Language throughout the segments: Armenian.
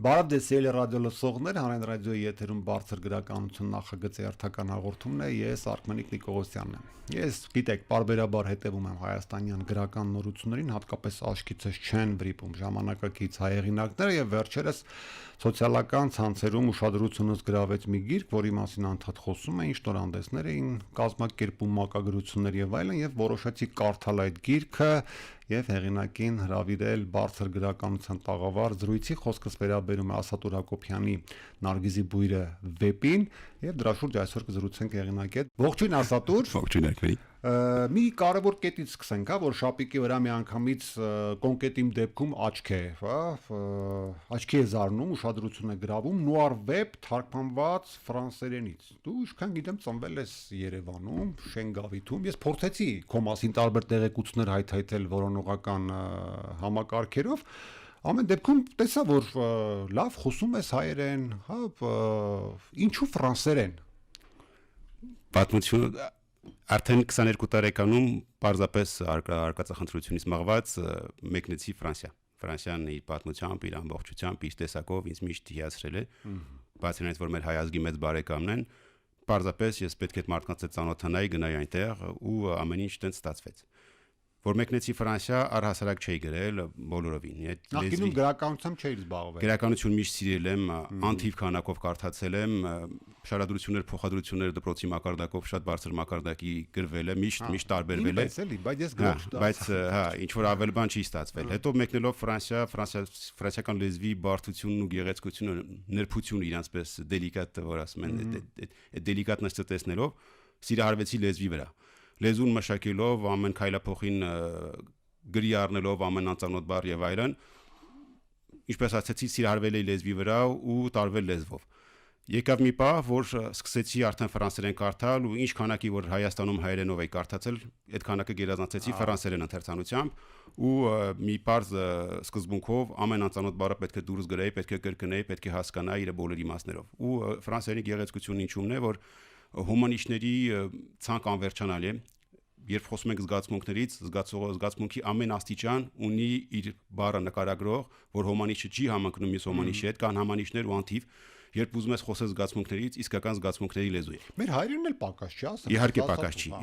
Բարև ձեզ սիրելի ռադիո լսողներ, հանրային ռադիոյի եթերում բարձր գրականություն նախագծի հերթական հաղորդումն է, ես Արքմենիկ Նիկողոսյանն եմ։ Ես գիտեք, պարբերաբար հետևում եմ հայաստանյան գրական նորություններին, հատկապես աչքիցս չեն վրիպում ժամանակակից հայհեղինակները եւ վերջերս սոցիալական ցանցերում ուշադրությունս գրավեց մի գիրք, որի մասին անդադ խոսում էին, շնորհանդեսներ էին կազմակերպում մակագրություններ եւ այլն եւ որոշեցի կարդալ այդ գիրքը եւ հեղինակին հրավիրել բարձր գրականության տաղավար զրույցի խոսքս վերաբերում է Ասատուր Հակոբյանի Նարգիզի բույրը վեպին եւ դրա շուրջ այսօր կզրուցենք հեղինակի հետ։ Ողջույն Ասատուր։ Ողջույն Ակվի։ Մի կարևոր կետից սկսենք, հա, որ շապիկի վրա մի անգամից կոնկրետ իմ դեպքում աչք է, հա, աչքի է զարնում, ուշադրություն է գրավում նուար վեբ թարգմանված ֆրանսերենից։ Դու ինչքան գիտեմ ծնվել ես Երևանում, Շենգավիթում։ Ես փորձեցի քո մասին տարբեր տեղեկություններ հայթայթել որոնողական համակարգերով։ Ամեն դեպքում տեսա, որ լավ խոսում ես հայերեն, հա, ինչու ֆրանսերեն։ Պատմություն արդեն 22 տարեկանում պարզապես արկածախնդրությունից մղված մեկնեցի Ֆրանսիա։ Ֆրանսիան իր պատմությամբ, իր ամբողջությամբ, իր տեսակով ինձ միշտ հիացրել է։ Բացի նրանից, որ մեր հայ ազգի մեծ բարեկամն են, պարզապես ես պետք է մարդկանց հետ ծանոթանայի, գնայի այնտեղ ու ամեն ինչ տենց ստացվեց։ Որ մեկնեցի Ֆրանսիա, առհասարակ չէի գրել բոլորովին։ Նախկինում գրականությամբ չէի զբաղվել։ Գրականություն միշտ սիրել եմ, անթիվ քանակով կարդացել եմ, շարադրություններ, փոխադրություններ դպրոցի մակարդակով շատ բարձր մակարդակի գրվել է, միշտ տարբերվել է։ Բայց ես գրող չդարձա։ Բայց հա, ինչ որ ավել բան չի ստացվել։ Հետո մեկնելով ֆրանսիական լեզվի բարդությունն ու գեղեցկությունը, նրբությունը իրանցպես դելիկատ, որ ասում են, այդ դելիկատնեսը տեսնելով սիրահարվեցի լեզվի վրա։ Լեզուն մշակելով, ամեն քայլափոխին գրի առնելով, ամեն անծանոթ բառ եւ այլն, ինչպես ասացի, սիրահարվել էի լեզվի վրա ու տարվել լեզվով։ Եկավ մի պահ, որ սկսեցի արդեն ֆրանսերեն կարդալ ու ինչ քանակի որ Հայաստանում հայերենով էի կարդացել, այդ քանակը գերազանցեցի ֆրանսերեն ընթերցանությամբ ու մի պարզ սկզբունքով ամեն անծանոթ բառը պետք է դուրս գրեի, պետք է կրկնեի, պետք է հասկանայի իր բոլոր իմաստներով։ Ու ֆրանսերենի գեղեցկությունն ինչումն է, որ հումանիստների ցանկ անվերջանալի է, երբ խոսում ենք զգացմունքներից, զգացմունքի ամեն աստիճան ունի իր բառը նկարագրող, որ հոմանիշը չի համընկնում մյուս հոմանիշի հետ, կան համանիշներ ու անթիվ, երբ ուզում ես խոսել զգացմունքներից, իսկական զգացմունքների լեզու է։ Մեր հայերենն էլ պակաս չի, ասեմ։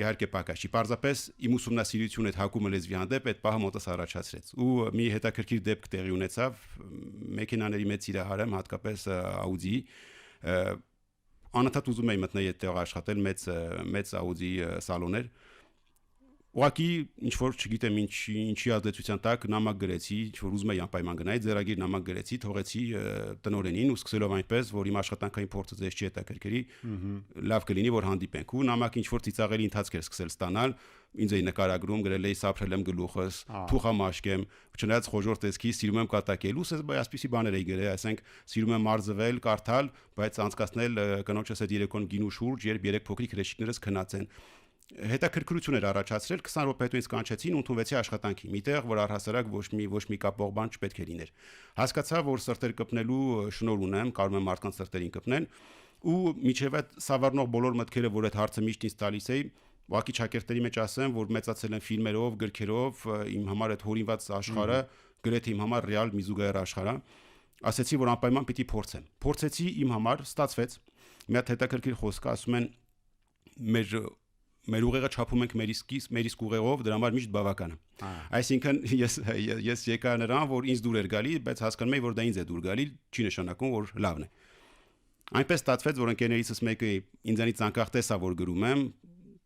Իհարկե պակաս չի։ Պարզապես իմ ուսումնասիրությունը այդ հակումը լեզվի հանդեպ այդ պահը մոտս առաջացրեց։ Ու մի հետաքրքիր դեպք տեղի ունեցավ, մեքենաների մեծ սիրահար եմ, հատկապես Audi անընդհատ ուզում էի մտնել այդտեղ աշխատել մեծ Audi սալոներ։ Ուղղակի ինչ որ չգիտեմ ինչի ազդեցության տակ նամակ գրեցի, ինչ որ ուզում էի անպայման գնայի, ձեռագիր նամակ գրեցի, թողեցի տնօրենին ու սկսելով այնպես, որ իմ աշխատանքային փորձը ձեզ չի հետաքրքրի, լավ կլինի որ հանդիպենք։ Ու նամակը ինչ որ ծիծաղելի ընթացք էր սկսել ստանալ, ինձ էի նկարագրում, գրել էի սափրել եմ գլուխս, թուխա մաշկեմ, չնայած խոժոր տեսքի սիրում եմ կատակել, ու այսպիսի բաներ էի գրել, այսինքն սիրում եմ մարզվել, կարդալ, բայց անցկացնել կնոջս հետ երեկոն գինու շուրջ, երբ երեք փոքրիկ հրեշիկներս քնած են։ Հետաքրքրություն էր առաջացրել 20 րոպե հետո ինձ կանչեցին ու ընդունվեցի աշխատանքի միտեղ որ առհասարակ ոչ մի կապող բան չպետք է լիներ հասկացա որ սրտեր կպնելու շնորհ ունեմ կարող եմ մարդկանց սրտերին կպնել ու միջև այդ սավառնող բոլոր մտքերը որ այդ հարցը միշտ ինձ տալիս էի ուղղակի ճակերտների մեջ ասեմ որ մեծացել եմ ֆիլմերով գրքերով իմ համար այդ հորինված աշխարհը գրեթե իմ համար ռեալ մի զուգահեռ աշխարհ ասեցի որ անպայման պիտի փորձեցի իմ համար ստացվեց մի հատ հետաքրքիր խոսք ասում են մեր ուղեղը չափում ենք մեր իսկ ուղեղով, դրա համար միշտ բավական է։ Այսինքն ես եկա նրան, որ ինձ դուր էր գալի, բայց հասկանում եի, որ դա ինձ է դուր գալի, չի նշանակում, որ լավն է։ Այնպես ստացվեց, որ ընկերներիցս մեկը ինձանից անկախ տեսա, որ գրում եմ,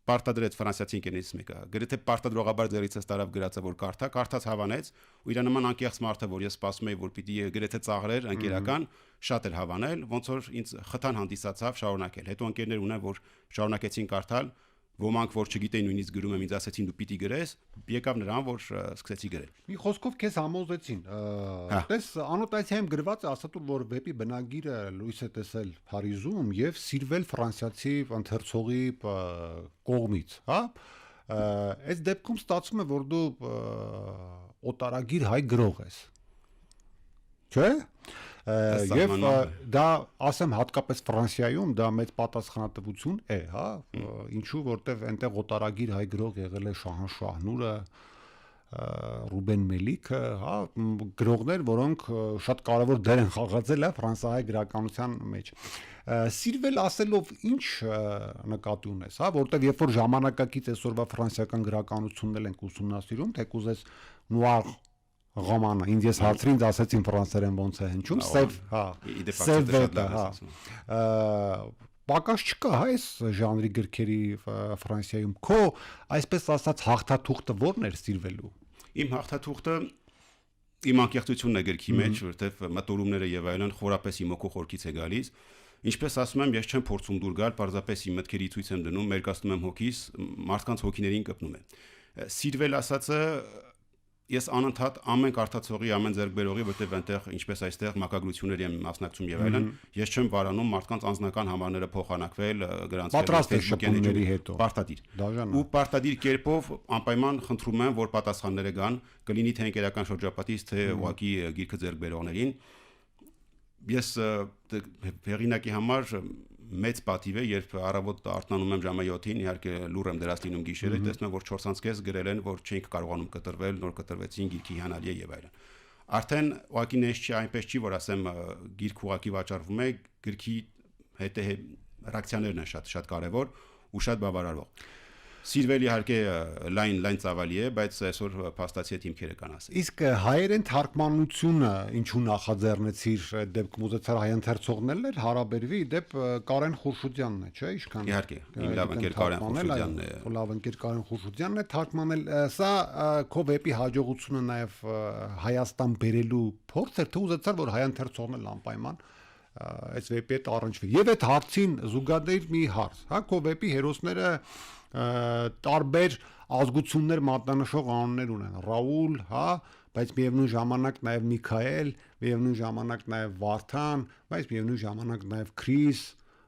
պարտադրեց ֆրանսիացի ընկերներից մեկը։ Գրեթե պարտադրողաբար ձեռիցս տարավ գրածը, որ կարդաց հավանեց, ու իր նման անկեղծ մարդը, որ ես սպասում էի, որ պիտի գրեթե ծաղրեր ընկերական, շատ էր հավանել, ոնց որ ինձ խթան հանդիսացավ շարունակել։ Հետո ընկերներ ունեն, որ շարունակեցին կարդալ ոմանք որ չգիտեին նույնիսկ գրում եմ ինձ ասեցին դու պիտի գրես եկավ նրան որ սկսեցի գրել մի խոսքով քեզ համոզեցին տես անոտացիայում գրված է ասածով որ վեպի բնագիրը լույս է տեսել Փարիզում եւ սիրվել ֆրանսիացի ընթերցողի կողմից հա այս դեպքում ստացվում է որ դու օտարագիր հայ գրող ես չէ Եվ դա ասեմ հատկապես Ֆրանսիայում դա մեծ պատասխանատվություն է, հա, ինչու որտեվ այնտեղ օտարագիր հայ գրող եղել է Շահանշահնուրը, Ռուբեն Մելիքը, հա, գրողներ, որոնք շատ կարևոր դեր են խաղացել ֆրանսիայի գրականության մեջ։ Սիրվել ասելով ինչ նկատի ունես, հա, որտեվ երբ որ ժամանակակից այսօրվա ֆրանսիական գրականությունն ենք ուսումնասիրում, թեկուզ նուար ռոմանը, ինձ ես հարցրի, ինձ ասեցին ֆրանսերեն ոնց է հնչում, սև, հա, սև, հա, պակաս չկա հա այս ժանրի գրքերի Ֆրանսիայում քո այսպես ասած հաղթաթուղթը ո՞րն էր սիրվելու իմ հաղթաթուղթը իմ անկեղծությունն է գրքի մեջ որովհետև մտորումները եւ այլն խորապես իմ օքու խորքից է գալիս ինչպես ասում եմ ես չեմ փորձում դուր գալ պարզապես իմ մտքերի ցույց եմ դնում մերկացնում եմ հոգիս մարդկանց հոգիներին կպնում եմ սիրվել ասածը ես անընդհատ ամեն կարդացողի, ամեն ձեռքբերողի, որտեղ այնտեղ ինչպես այստեղ մակագրություններ եմ մասնակցում եւ այլն, ես չեմ վարանում մարդկանց անձնական համարները փոխանակվել, գրանցվել Facebook-ների հետո։ Պարտադիր։ Ու պարտադիր կերպով անպայման խնդրում եմ, որ պատասխանները գան, կլինի թե ընկերական շրջապատից, թե ուղակի գիրքը ձեռքբերողներին։ Ես հեղինակի համար մեծ պատիվ է, երբ առավոտ արթնանում եմ ժամը 7-ին, իհարկե լուր եմ դրած լինում գիշերը, տեսնում եմ, որ 4:30 գրել են, որ չենք կարողանում կտրվել, նոր կտրվեցին, գիրքի հիանալի է եւ այլն։ Արդեն ուղղակի նես չի, այնպես չի, որ ասեմ գիրք ուղղակի վաճառվում է, գրքի հետ ռեակցիաներն են շատ կարեւոր ու շատ բավարարող։ Սիրվել իհարկե լայն ծավալի է, բայց այսօր փաստացի է թիմքերը կան ասել։ Իսկ հայերեն թարգմանությունը ինչու նախաձեռնեցիր դեպքում ուզեցար հայընթերցողներն էլ հարաբերվի դեպ Կարեն Խուրշուդյանն է, չէ՞, ինչքան։ Իհարկե, իմ լավ ընկեր Կարեն Խուրշուդյանն է։ Լավ ընկեր Կարեն Խուրշուդյանն է թարգմանել, սա քո վեպի հաջողությունը նաև Հայաստան բերելու փորձ էր, թե ուզեցար որ հայընթերցողներն անպայման այս վեպի հետ առնչվի։ Եվ այդ հարցին զուգադիր մի հարց, հա, քո վեպի հերոսները տարբեր ազգություններ մատնանշող անուններ ունեն Ռաուլ, հա, բայց միևնույն ժամանակ նաև Միքայել, միևնույն ժամանակ նաև Վարդան, բայց միևնույն ժամանակ նաև Քրիս,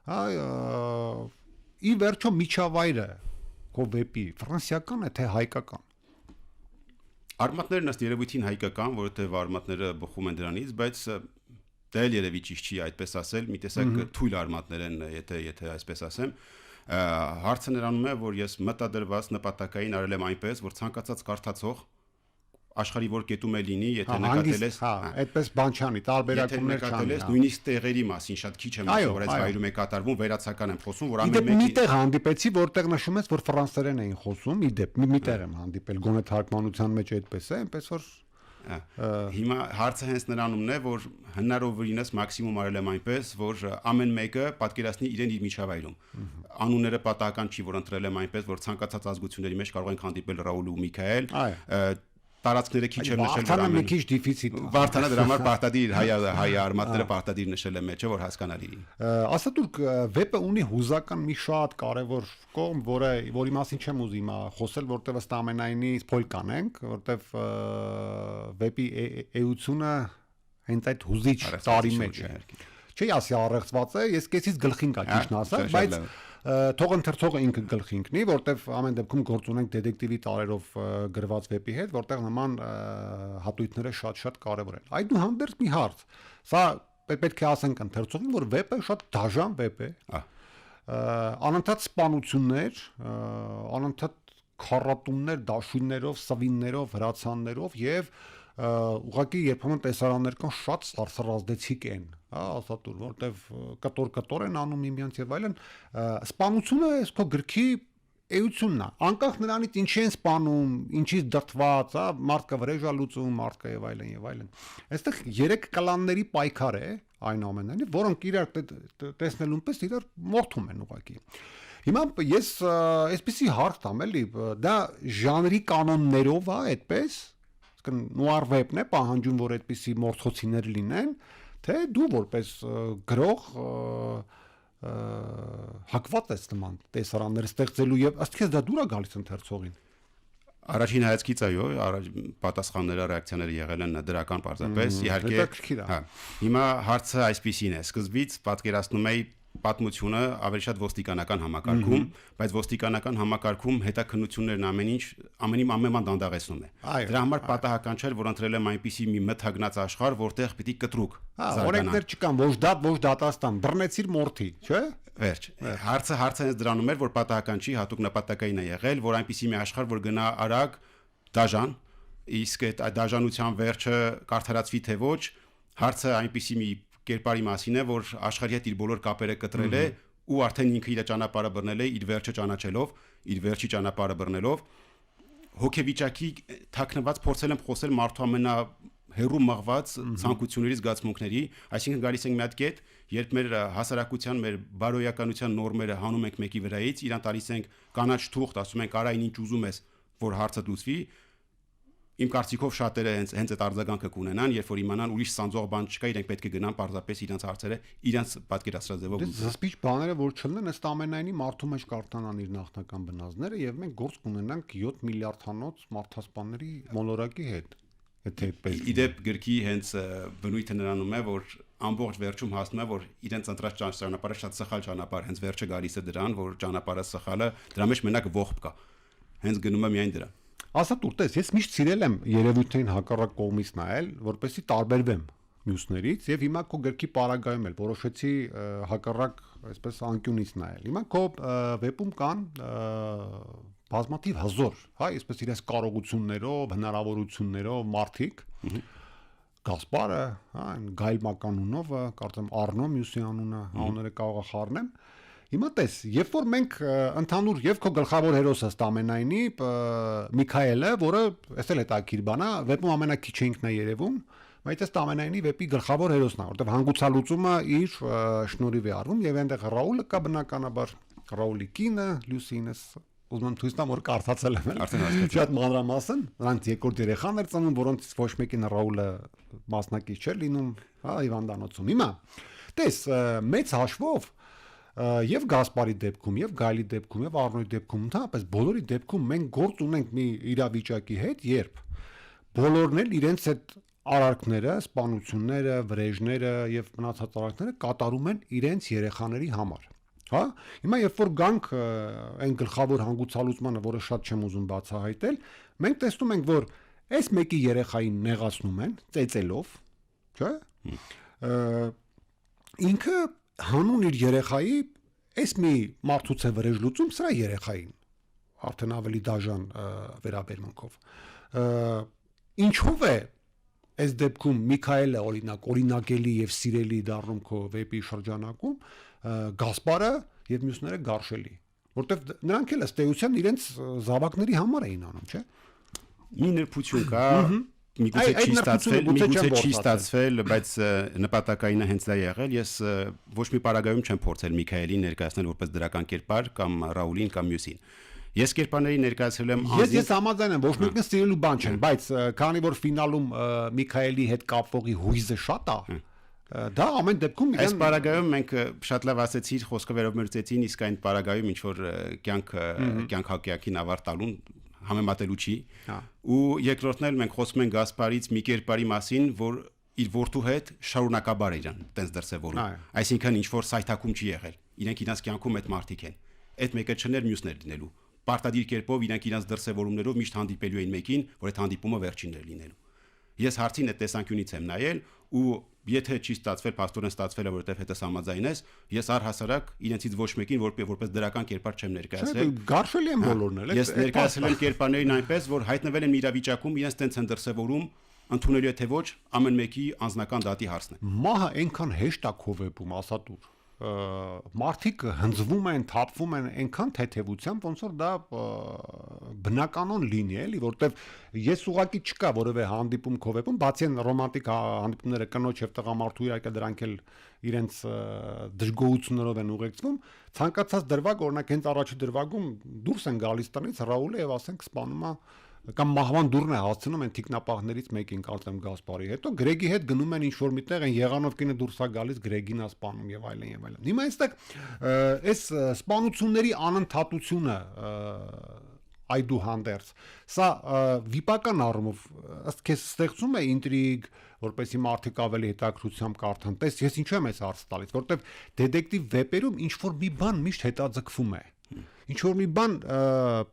հա, ի վերջո միջավայրը քո վեպի ֆրանսիական է թե հայկական։ Արմատներն ըստ երևույթին հայկական, որովհետև արմատները բխում են դրանից, բայց դա էլ երևի ճիշտ չի այդպես ասել, մի տեսակ թույլ արմատներ են, եթե այսպես ասեմ։ Հարցը նրանում է, որ ես մտադրված նպատակային արել եմ այնպես, որ ցանկացած կարդացող աշխարհի որ կետում է լինի, եթե նկատել ես, հա, այդպես բան չանի, տարբերակումներ չանի, նույնիսկ տեղերի մասին շատ քիչ եմ ասում, որ այս վայրում է կատարվում, վերացական եմ խոսում, որ ամեն մեկի միտեղ հանդիպեցի, որտեղ նշում ես, որ ֆրանսերեն էին խոսում, իդեպ միտեղ եմ հանդիպել, գոնե թարգմանության մեջ այդպես է, այնպես որ հիմա հարցը հենց նրանումն է, որ հնարավորինս մաքսիմում արել եմ այնպես, որ ամեն մեկը պատկերացնի իրեն իր միջավայրում։ Անունները պատահական չի, որ ընտրել եմ այնպես, որ ցանկացած ազգությունների մեջ կարող ենք հանդիպել Ռաուլ ու Միքայել։ Տարածքները քիչ եմ նշել, որ ամեն քիչ դիֆիցիտ։ Վարդանը դրա համար պարտադիր հայ արմատները պարտադիր նշել եմ մեջը, որ հասկանալի լինի։ Ասա դուք վեպը ունի հուզական մի շատ կարևոր կողմ, որի մասին չեմ ուզի հիմա խոսել, որտեղ ըստ ամենայնի սփոյլ կանենք, որտեղ վեպի էությունը հենց այդ հուզիչ տարի մեջ է։ Չի ասի առեղծված է, ես քեսից գլխին կա ճիշտն ասած, բայց թող ընթերցողը ինքը գլխին կնի, որտեվ ամեն դեպքում գործ ունենք դետեկտիվի տարերով գրված վեպի հետ, որտեղ նման հատույթները շատ կարևոր են։ Այդուհանդերձ մի հարց։ Սա պետք է ասենք ընթերցողին, որ վեպը շատ դաժան վեպ է։ Անընդհատ սպանություններ, անընդհատ քառատումներ, դաշույններով, սվիններով, հրացաններով եւ ուղղակի երբեմն տեսարաններ կան շատ սարսռազդեցիկ են, հա, ասատուր, որտեվ կտոր են անում միմյանց եւ այլն, սպանությունը այս քո գրքի էությունն է, անկախ նրանից ինչի են սպանում, ինչից դրթված, հա, մարդկա վրեժա լուծում, մարդկա եւ այլն եւ այլն։ Այստեղ 3 կլանների պայքար է այնուամենայնիվ, որոնք իրար տեսնելուն պես իրար մորթում են ուղղակի։ Հիմա ես այսպեսի հարց տամ էլի, դա ժանրի կանոններով է այդպես նուար վեպն է պահանջում, որ այդպիսի մորթոցիներ լինեն, թե դու որպես գրող հակված ես նման տեսարաններ ստեղծելու եւ ըստ քեզ դա դուր է գալիս ընթերցողին։ Առաջին հայացքից այո, պատասխանները, ռեակցիաները եղել են դրական պարզապես, իհարկե։ Հա։ Հիմա հարցը այսպեսին է. սկզբից պատկերացնում էի պատմությունը ավելի շատ ոստիկանական համակարգում, բայց ոստիկանական համակարգում հետաքննություններն ամեն բան դանդաղեցնում է։ Դրա համար պատահական չէ, որ ընտրել եմ այնպիսի մի մթագնած աշխարհ, որտեղ պիտի կտրուկ զարգանա։ Օրենքներ չկան, ոչ դատ, ոչ դատաստան, բռնեցիր մորթի, չէ՞։ Վերջ։ Հարցը հենց դրանում էր, որ պատահական չի, հատուկ նպատակային է եղել, որ այնպիսի մի աշխարհ, որ գնա արագ, դաժան, իսկ այդ դաժանության վերջը կարդարացվի թե ոչ, հարցը այնպիսի մի կերպարի մասին է, որ աշխարհի հետ իր բոլոր կապերը կտրել է ու արդեն ինքը իր ճանապարհը բռնել է, իր վերջը ճանաչելով, իր վերջի ճանապարհը բռնելով, հոգեվիճակի թաքնված փորձել եմ խոսել մարդու ամենահեռու մղված ցանկությունների, զգացմունքների, այսինքն գալիս ենք մի հատ կետ, երբ մեր հասարակության, մեր բարոյականության նորմերը հանում ենք մեկի վրայից, իրան տալիս ենք կանաչ թուղթ, ասում ենք արա ինչ ուզում ես, որ հարցը լուծվի, իմ կարծիքով շատերը հենց այդ արձագանքը կունենան, երբ որ իմանան ուրիշ սանձող բան չկա, իրենք պետք է գնան պարզապես իրենց հարցերը իրենց պատկերացրած ձևով լուծեն։ Զսպիչ բաները որ չլինեն, ըստ ամենայնի մարդու մեջ կարտանան իր նախնական բնազդները եւ մենք գործ կունենանք 7 միլիարդանոց մարդասպանների մոլորակի հետ։ Եթե այդպես։ Իդեպ գրքի հենց բնույթը նրանում է, որ ամբողջ վերջում հասնում է, որ իրենց ընտրած ճանապարհը շատ սխալ ճանապարհ, հենց վերջը գալիս է դրան, որ ճանապարհը սխալը, դրա մեջ մենակ ողբ կա։ Հենց գնում է միայն դրա։ Ասա տուր, ես միշտ սիրել եմ երևույթին հակառակ կողմից նայել, որպեսզի տարբերվեմ մյուսներից եւ հիմա քո գրքի պարագայում էլ որոշեցի հակառակ այսպես անկյունից նայել։ Հիմա քո վեպում կան բազմաթիվ հզոր, հա, այսպես իրենց կարողություններով, հնարավորություններով մարդիկ Գասպարը, հա, Գայլ Մականունովը, կարծեմ Արնո մյուսի անունը, անունները կարող է խառնեմ։ Հիմա տես, երբ որ մենք ընդհանուր եւ քո գլխավոր հերոսը ըստ ամենայնի Միքայելը, որը էսել է տակիր բանա, վեպում ամենակիչ ինքն է երևում, բայց ըստ ամենայնի վեպի գլխավոր հերոսն է, որտեղ հանգուցալուծումը իր շնորհիվ է արվում եւ այնտեղ Ռաուլը կա բնականաբար, Ռաուլի կինը, Լյուսինս, ուզում եմ ցույց տամ, որ կարդացել եմ շատ մանրամասն, նրանց երկրորդ երեխան էր ծնում, որոնց ոչ մեկին Ռաուլը մասնակից չէր լինում, հա, հիվանդանոցում։ Հիմա տես, մեծ հաշվով եւ Գասպարի դեպքում, եւ Գայլի դեպքում, եւ Արնոյի դեպքում, ընդհանրապես բոլորի դեպքում մենք գործ ունենք մի իրավիճակի հետ, երբ բոլորն էլ իրենց այդ արարքները, սպանությունները, վրեժները եւ մնացած արարքները կատարում են իրենց երեխաների համար։ Հա, հիմա երբ որ գանք այն գլխավոր հանգուցալուծմանը, որը շատ չեմ ուզում բացահայտել, մենք տեսնում ենք, որ այս մեկի երեխային նեղացնում են ծեծելով, չէ՞։ Ինքը հանուն իր երեխայի այս մի մարդուց է վրեժ լուծում սրա երեխային արդեն ավելի դաժան վերաբերմունքով ինչով է այս դեպքում Միքայելը օրինակելի եւ սիրելի դառնում քո վեպի շրջանակում Գասպարը եւ մյուսները գարշելի որտեվ նրանք էլ ըստ էության իրենց զավակների համար էին անում չէ մի նրբություն կա միգուցե չի ստացվել, բայց նպատակայինը հենց դա եղել։ Ես ոչ մի պարագայում չեմ փորձել Միքայելին ներկայացնել որպես դրական կերպար կամ Ռաուլին կամ մյուսին։ Ես կերպարների ներկայացրել եմ Ես համաձայն եմ, ոչ մեկն սիրելու բան չեն, բայց քանի որ ֆինալում Միքայելի հետ կապվողի հույզը շատ է, դա ամեն դեպքում այս պարագայում մենք շատ լավ ասեցիր, խոսքը վերաբերեցին, իսկ այն պարագայում ինչ որ կյանք հակյակին ավարտ տալուն համեմատելու չի ու երկրորդն էլ մենք խոսում ենք Գասպարից մի կերպարի մասին, որ իր որդու հետ շարունակաբար է իրան տենց դրսևորում, այսինքն ինչ որ սայթակում չի եղել, իրենք իրենց կյանքում այդ մարդիկ են, այդ մեկը չներ մյուսներ լինելու, պարտադիր կերպով իրենք իրենց դրսևորումներով միշտ հանդիպելու են մեկին, որ այդ հանդիպումը վերջինն էր լինելու։ Ես հարցին այդ տեսանկյունից եմ նայել ու եթե չի ստացվել, փաստորեն ստացվել է, որովհետև հետս համաձայն ես, ես առհասարակ իրենցից ոչ մեկին որպես դրական կերպար չեմ ներկայացրել։ Գարշելի են բոլորն էլ։ Ես ներկայացրել եմ կերպարներին այնպես, որ հայտնվել են մի իրավիճակում, իրենց տենց են դրսևորում, ընդունելի է թե ոչ, ամեն մեկի անձնական դատի հարցն է։ Մահը այնքան հեշտ է քո վեպում, ասա դուր։ Մարդիկ հնձվում են, թափվում են այնքան թեթևությամբ, ոնց որ դա բնականon լինի, էլի, որտեվ ես ուղակի չկա որևէ հանդիպում քո վեպում, բացի այն ռոմանտիկ հանդիպումները կնոջ եւ տղամարդու իհարկե դրանք էլ իրենց դժգոհություններով են ուղեկցվում, ցանկացած դրվագ, օրինակ հենց առաջի դրվագում դուրս են գալիս տնից Ռաուլը եւ ասենք սպանում է կամ մահվան դուրն է հասցնում են թիկնապահներից մեկին կարծեմ Գասպարի հետո Գրեգի հետ գնում են ինչ որ միտեղ են եղանով կինը դուրս է գալիս Գրեգին է սպանում եւ այլն եւ այլն հիմա այստեղ այս սպանությունների անընդհատությունը այդուհանդերձ սա վիպական առումով ըստ քեզ ստեղծում է ինտրիգ որպեսզի մարդիկ ավելի հետաքրությամբ կարդան տես ես ինչու եմ այս հարցը տալիս որտեվ դետեկտիվ վեպերում ինչ որ մի բան միշտ հետաձգվում է ինչ որ մի բան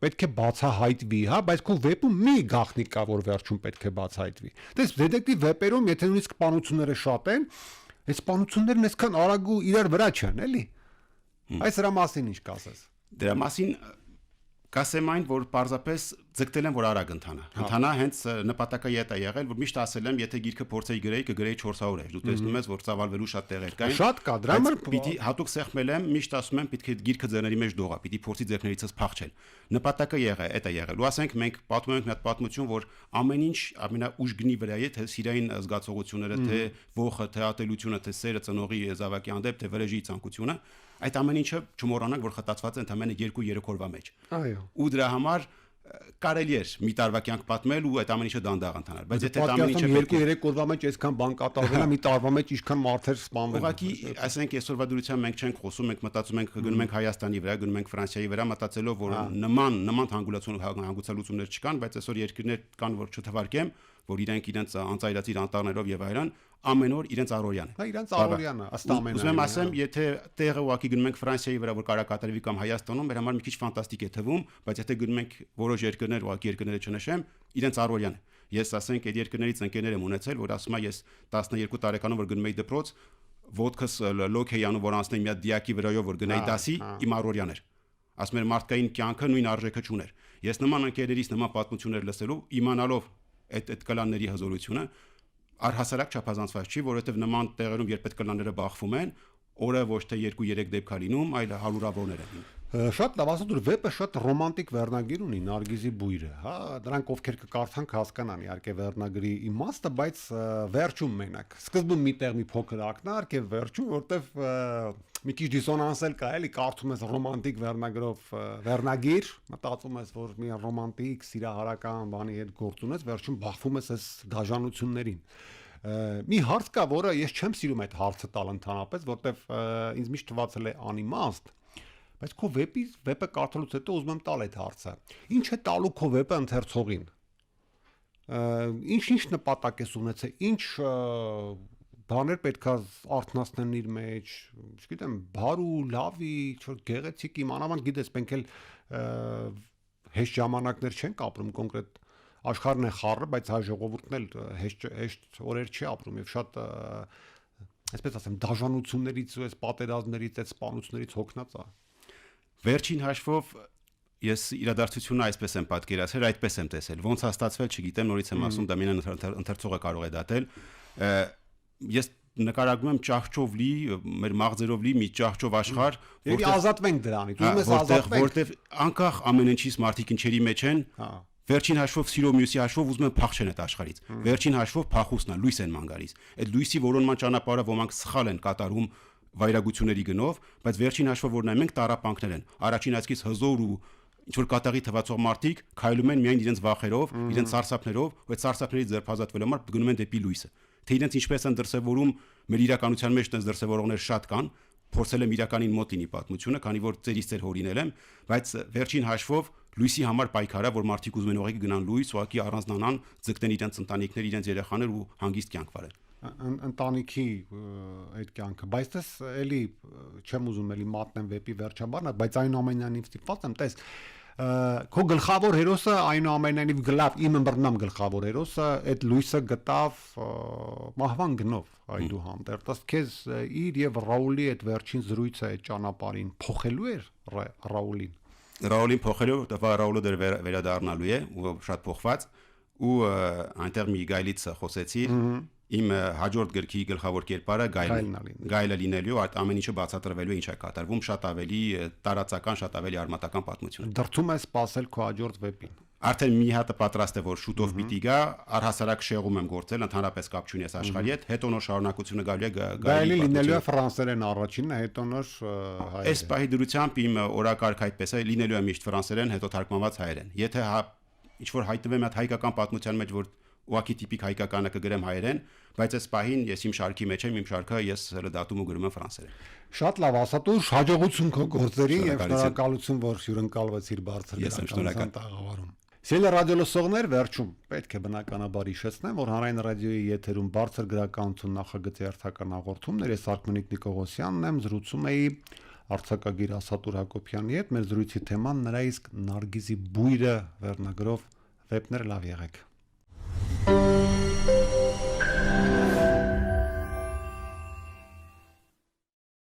պետք է բացահայտվի, հա, բայց քո վեպում մի գաղտնիք կա, որ վերջում պետք է բացահայտվի։ Դες դետեկտիվ վեպերում, եթե նույնիսկ սպանությունները շատ են, այս սպանություններն այսքան արագ ու իրար վրա չեն, էլի։ Այս դրա մասին ինչ կասես։ Դրա մասին կասեմ այն, որ պարզապես ձգտել եմ որ արագ ընթանա հենց նպատակը ետ է եղել որ միշտ ասել եմ եթե գիրքը փորձեի գրեի 400 էր դու տեսնում ես որ ծավալվելու շատ տեղեր կային շատ կա դրա համար պիտի հատուկ սեղմել եմ միշտ ասում եմ պետք է գիրքը ձեռների մեջ դողա պիտի փորձի ձեռներիցս փախչել նպատակը էդ է եղել ու ասենք մենք պատմում ենք մի հատ պատմություն որ ամեն ինչ ամենաուժ գնի վրա է թե սիրային զգացողությունները թե ողը թե ատելությունը թե սերը ծնողի զավակի հանդեպ թե վրեժի ցանկությունը այդ ամեն ինչը չմոռանանք որ խտացված է ընդամենը 2-3 օրվա մեջ այո ու դրա համար կարելի էր մի տարվա կյանք պատմել ու այդ ամեն ինչը դանդաղ ընթանալ բայց եթե ամեն ինչը 2-3 օրվա մեջ այսքան բան կատարվել է մի տարվա մեջ ինչքան մարդեր սպանվել ուղղակի ասենք այսօրվա դրությամբ մենք չենք խոսում մենք մտածում ենք գնում ենք Հայաստանի վրա գնում ենք Ֆրանսիայի վրա մտածելով որ նման հանգուցալուծումներ չկան բայց այսօր երկրներ կան որ չթվարկեմ որ իրենց անծայրացիր անտառներով եւ այլն ամեն օր իրենց առօրյան է իրենց առօրյան է ըստ ամենը ուզում եմ ասեմ եթե տեղը ուղղակի գնում ենք Ֆրանսիայի վրա որ կարա կատարվի կամ Հայաստանում մեր համար մի քիչ ֆանտաստիկ է թվում բայց եթե գնում ենք որոշ երկրներ ուղղակի երկրները չնշեմ իրենց առօրյան է ես ասենք այդ երկրներից ընկերներ եմ ունեցել որ ասում եմ ես 12 տարեկանում որ գնում էի դպրոց ոդկս լոքեի անում որ անցնեի մի հատ դիակի վրայով որ գնայի դասի իմ առօրյան էր ասում եմ մարդկային կյանքը նույն արժեքը չուներ ես նման ընկերներից նման պատմություններ լսելու իմանալով այդ կլանների հզորությունը առհասարակ չափազանցված չի, որովհետև նման տեղերում երբ այդ կլանները բախվում են, օրը ոչ թե 2-3 դեպք է լինում, այլ հարյուրավորներ են լինում։ Շատ լավ ասած դու վեպը շատ ռոմանտիկ վերնագիր ունի Նարգիզի բույրը, հա, դրանք ովքեր կկարդան կհասկանան իհարկե վերնագրի իմաստը, բայց վերջում մենակ։ Սկզբում միտեղ մի փոքր ակնարկ է վերջում, որտեվ մի քիչ դիսոնանս էլ կա, էլի կարդում ես ռոմանտիկ վերնագրով վերնագիր, մտածում ես որ մի ռոմանտիկ սիրահարական բանի հետ գործ ունես, վերջում բախվում ես այս դաժանություններին։ Մի հարց կա, որը ես չեմ սիրում այդ հարցը տալ ընդհանրապես, որտեվ ինձ միշտ թվացել է անիմաստ, բայց քո վեպը կարդալուց հետո ուզում եմ տալ այդ հարցը։ Ինչ է տալու քո վեպը ընթերցողին։ Ինչ նպատակ ես ունեցել, ինչ բաներ պետք է արթնացնեն իր մեջ, չգիտեմ, բարու, լավի, գեղեցիկ իմանավանդ գիտես, մենք էլ հեշտ ժամանակներ չենք ապրում կոնկրետ աշխարհն է խառը, բայց հայ ժողովուրդն էլ հեշտ օրեր չի ապրում եւ շատ այսպես ասեմ դաժանություններից ու այս պատերազմներից, այդ սպանություններից հոգնած է։ Վերջին հաշվով ես իրադարձությունը այսպես եմ պատկերացրել, այդպես եմ տեսել։ Ոնց է ստացվել, չգիտեմ, նորից եմ ասում, դա մենան ընթերցողը կարող է դատել։ Ես նկարագրում եմ ճահճով լի, մեր մաղձերով լի մի ճահճով աշխարհ, որտեղ ազատվենք դրանից, ուզում ես ազատվենք, որտեղ անկախ ամեն ինչից մարդիկ ինչերի մեջ են, վերջին հաշվով սիրո մյուսի հաշվով ուզում են փախչեն այդ աշխարհից։ Վերջին հաշվով փախուստն է, լույս են ման գալիս։ Այդ լույսի որոնման ճանապարհը ոմանք սխալ են կատարում վայրագությունների գնով, բայց վերջին հաշվով որ նայում ենք տառապանքներ են։ Առաջին այսքից հզոր ու ինչ որ կատաղի թվացող մարդիկ քայլում են միայն իրենց վախերով, իրենց սարսափներով, ու այդ սարսափներից ձերբազատվելու համար գնում են դեպի լույսը։ Թե իրենց ինչպես են դրսևորում, մեր իրականության մեջ տես դրսևորողներ շատ կան, փորձել եմ իրականին մոտ լինի պատմությունը, քանի որ ծերից ծեր հորինել եմ, բայց վերջին հաշվով լույսի համար պայքարա, որ մարդիկ ուզում են ուղղակի գնան լույս, ուղղակի առանձնանան, ձգտեն իրենց ընտանիքներ, իրենց երեխաներ ու հանգիստ կյանք վարեն։ Ընտանիքի այդ կյանքը, բայց դες էլի չեմ ուզում էլի մատնեմ վեպի վերջաբանը, բայց այնուամենայնիվ ստիպված եմ, տես քո գլխավոր հերոսը այնուամենայնիվ գլավ իմ ըմբռնամ գլխավոր հերոսը այդ լույսը գտավ մահվան գնով այդուհանդերձ քեզ իր եւ Ռաուլի այդ վերջին զրույցը այդ ճանապարհին փոխելու էր Ռաուլին փոխելու, որտեղ Ռաուլը դեռ վերադառնալու է ու շատ փոխված ու այնտեղ մի գայլից խոսեցի իմ հաջորդ գրքի գլխավոր կերպարը գայլը լինելու ամեն ինչը բացատրվելու է ինչ է կատարվում շատ ավելի տարածական շատ ավելի արմատական պատմություն դրթում է սпасել քո հաջորդ վեպին արդեն մի հատը պատրաստ է որ շուտով պիտի գա առհասարակ շեղում եմ գործել ընդհանրապես կապ չունի այս աշխարհի հետ հետո նոր շարունակությունը գալու է գայլի լինելու է ֆրանսերեն առաջինը հետո նոր հայերեն այս պահի դրությամբ իմ օրակարգ այդպես է լինելու է միշտ ֆրանսերեն հետո թարգմանված հայերեն եթե ինչ որ հայտնվեմ այդ հայկական պատմության մեջ որ ուղղակի տիպիկ հայկականը կգրեմ հայերեն, բայց այս պահին ես իմ շարքի մեջ եմ, իմ շարքը ես դատում ու գրում եմ ֆրանսերեն։ Շատ լավ, ասատուր, հաջողություն քո գործերին եւ շնորհակալություն, որ հյուրընկալվեցիր բարձր գրական տաղավարում։ Սիրելի ռադիո լսողներ, վերջում պետք է բնականաբար հիշեցնեմ, որ Հանրային ռադիոյի եթերում բարձր գրականություն նախագծի հերթական հաղորդումներ ես Արքմենիկ Նիկողոսյանն եմ, զրուցում էի արձակագիր Ասատուր Հակոբյանի հետ, մեր զրույցի թեման նրա իսկ Նարգիզի բույրը վերնագրով վեպներ լավ եղեք։